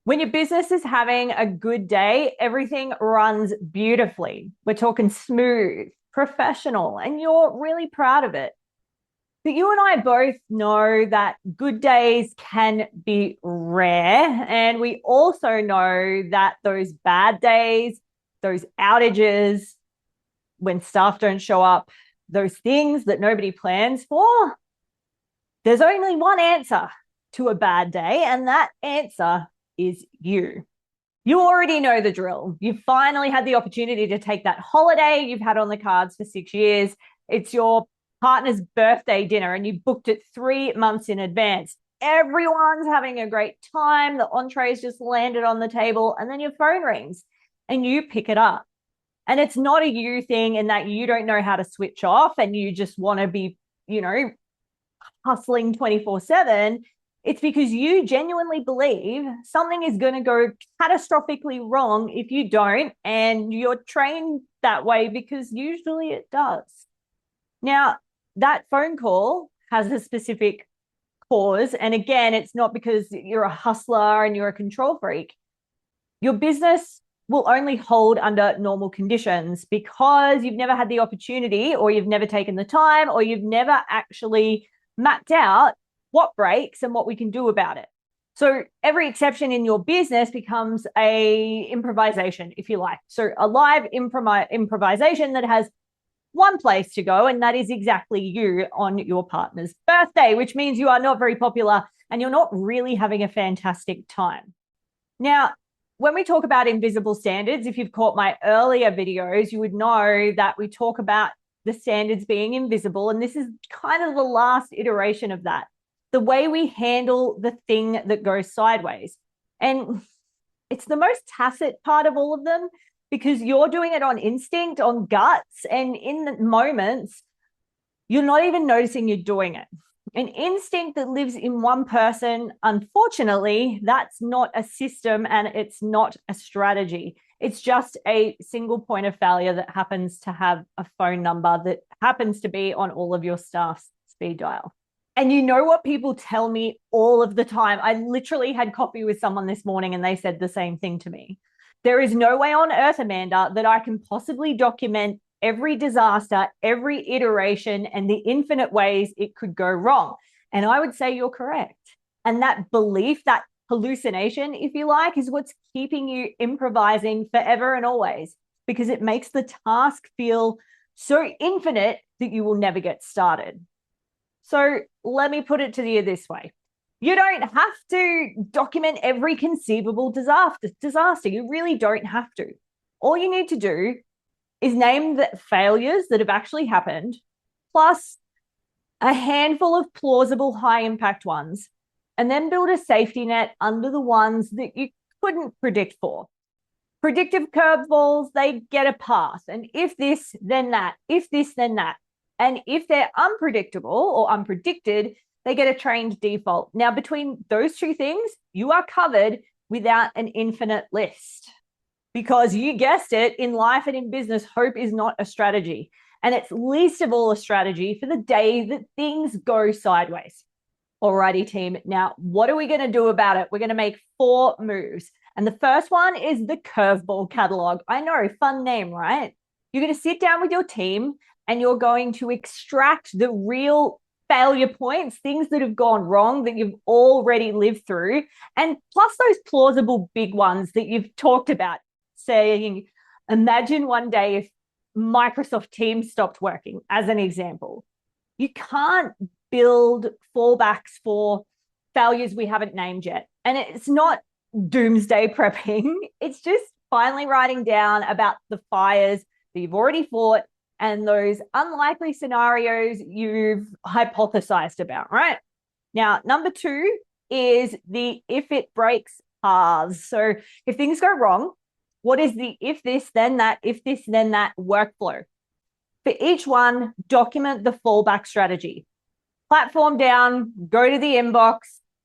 When your business is having a good day, everything runs beautifully. We're talking smooth, professional, and you're really proud of it. But you and I both know that good days can be rare. And we also know that those bad days, those outages, when staff don't show up, those things that nobody plans for, there's only one answer to a bad day, and that answer is you. You already know the drill. You finally had the opportunity to take that holiday you've had on the cards for 6 years. It's your partner's birthday dinner and you booked it 3 months in advance. Everyone's having a great time. The entrees just landed on the table, and then your phone rings and you pick it up. And it's not a you thing in that you don't know how to switch off and you just want to be, hustling 24/7. It's because you genuinely believe something is going to go catastrophically wrong if you don't, and you're trained that way because usually it does. Now, that phone call has a specific cause, and again, it's not because you're a hustler and you're a control freak. Your business will only hold under normal conditions because you've never had the opportunity, or you've never taken the time, or you've never actually mapped out what breaks and what we can do about it. So every exception in your business becomes a improvisation, if you like. So a live improvisation that has one place to go, and that is exactly you on your partner's birthday, which means you are not very popular and you're not really having a fantastic time. Now, when we talk about invisible standards, if you've caught my earlier videos, you would know that we talk about the standards being invisible, and this is kind of the last iteration of that. The way we handle the thing that goes sideways. And it's the most tacit part of all of them because you're doing it on instinct, on guts, and in the moments, you're not even noticing you're doing it. An instinct that lives in one person, unfortunately, that's not a system and it's not a strategy. It's just a single point of failure that happens to have a phone number that happens to be on all of your staff's speed dial. And you know what people tell me all of the time? I literally had coffee with someone this morning and they said the same thing to me. There is no way on earth, Amanda, that I can possibly document every disaster, every iteration, and the infinite ways it could go wrong. And I would say you're correct. And that belief, that hallucination, if you like, is what's keeping you improvising forever and always, because it makes the task feel so infinite that you will never get started. So let me put it to you this way. You don't have to document every conceivable disaster. You really don't have to. All you need to do is name the failures that have actually happened, plus a handful of plausible high-impact ones, and then build a safety net under the ones that you couldn't predict for. Predictive curveballs, they get a pass. And if this, then that. If this, then that. And if they're unpredictable or unpredicted, they get a trained default. Now, between those two things, you are covered without an infinite list. Because you guessed it, in life and in business, hope is not a strategy. And it's least of all a strategy for the day that things go sideways. Alrighty, team. Now, what are we going to do about it? We're going to make 4 moves. And the first one is the Curveball Catalogue. I know, fun name, right? You're going to sit down with your team and you're going to extract the real failure points, things that have gone wrong that you've already lived through, and plus those plausible big ones that you've talked about. Saying, imagine one day if Microsoft Teams stopped working, as an example. You can't build fallbacks for failures we haven't named yet. And it's not doomsday prepping. It's just finally writing down about the fires that you've already fought and those unlikely scenarios you've hypothesized about, right? Now, number 2 is the if it breaks paths. So if things go wrong, what is the if this, then that, if this, then that workflow? For each one, document the fallback strategy. Platform down, go to the inbox,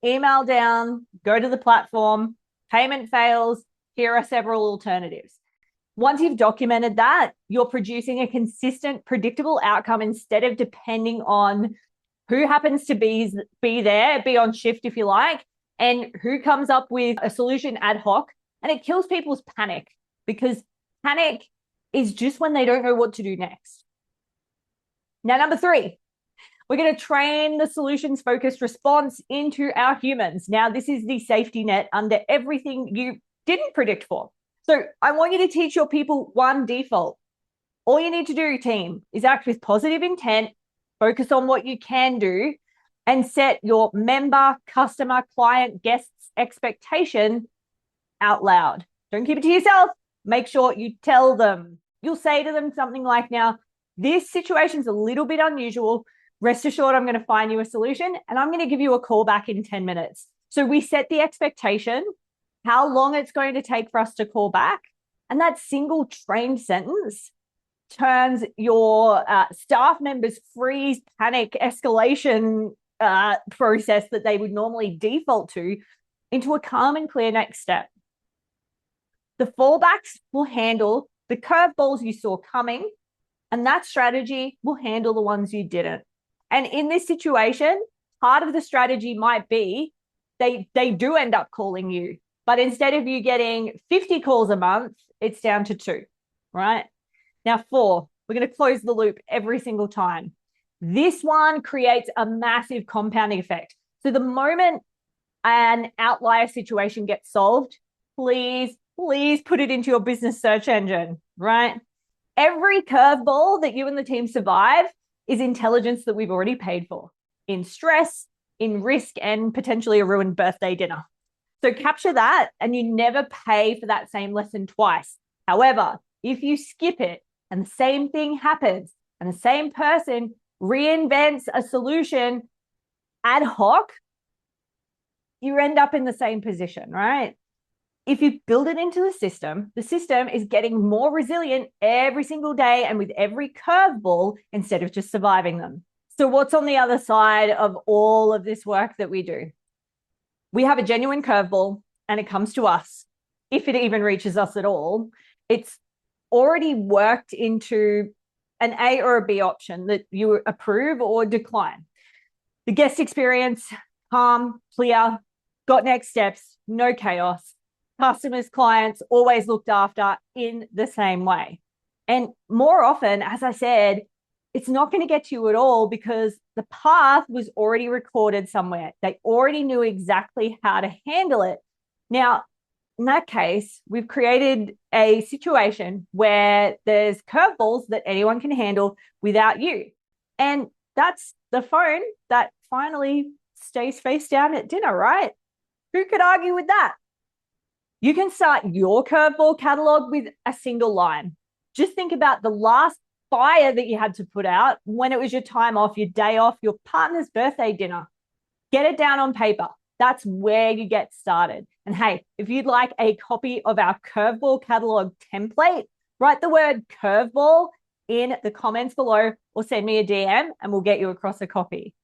email down, go to the platform, payment fails, here are several alternatives. Once you've documented that, you're producing a consistent, predictable outcome instead of depending on who happens to be there, be on shift if you like, And who comes up with a solution ad hoc? And it kills people's panic, because panic is just when they don't know what to do next. Now, number 3, we're going to train the solutions focused response into our humans. Now, this is the safety net under everything you didn't predict for. So I want you to teach your people one default. All you need to do, team, is act with positive intent, focus on what you can do, and set your member, customer, client, guests' expectation out loud. Don't keep it to yourself. Make sure you tell them. You'll say to them something like, now, this situation's a little bit unusual. Rest assured, I'm going to find you a solution and I'm going to give you a call back in 10 minutes. So we set the expectation, how long it's going to take for us to call back. And that single trained sentence turns your staff members' freeze, panic, escalation process that they would normally default to into a calm and clear next step. The fallbacks will handle the curveballs you saw coming, and that strategy will handle the ones you didn't. And in this situation, part of the strategy might be they do end up calling you, but instead of you getting 50 calls a month, it's down to 2, right? Now, 4, we're going to close the loop every single time. This one creates a massive compounding effect. So the moment an outlier situation gets solved, please put it into your business search engine, right? Every curveball that you and the team survive is intelligence that we've already paid for in stress, in risk, and potentially a ruined birthday dinner. So capture that, and you never pay for that same lesson twice. However, if you skip it and the same thing happens and the same person reinvents a solution ad hoc, you end up in the same position, right? If you build it into the system is getting more resilient every single day and with every curveball instead of just surviving them. So what's on the other side of all of this work that we do? We have a genuine curveball and it comes to us. If it even reaches us at all, it's already worked into an A or a B option that you approve or decline. The guest experience, calm, clear, got next steps, no chaos. Customers, clients, always looked after in the same way. And more often, as I said, it's not going to get to you at all because the path was already recorded somewhere. They already knew exactly how to handle it. Now, in that case, we've created a situation where there's curveballs that anyone can handle without you. And that's the phone that finally stays face down at dinner, right? Who could argue with that? You can start your curveball catalog with a single line. Just think about the last fire that you had to put out when it was your time off, your day off, your partner's birthday dinner. Get it down on paper. That's where you get started. And hey, if you'd like a copy of our curveball catalog template, write the word curveball in the comments below or send me a DM and we'll get you across a copy.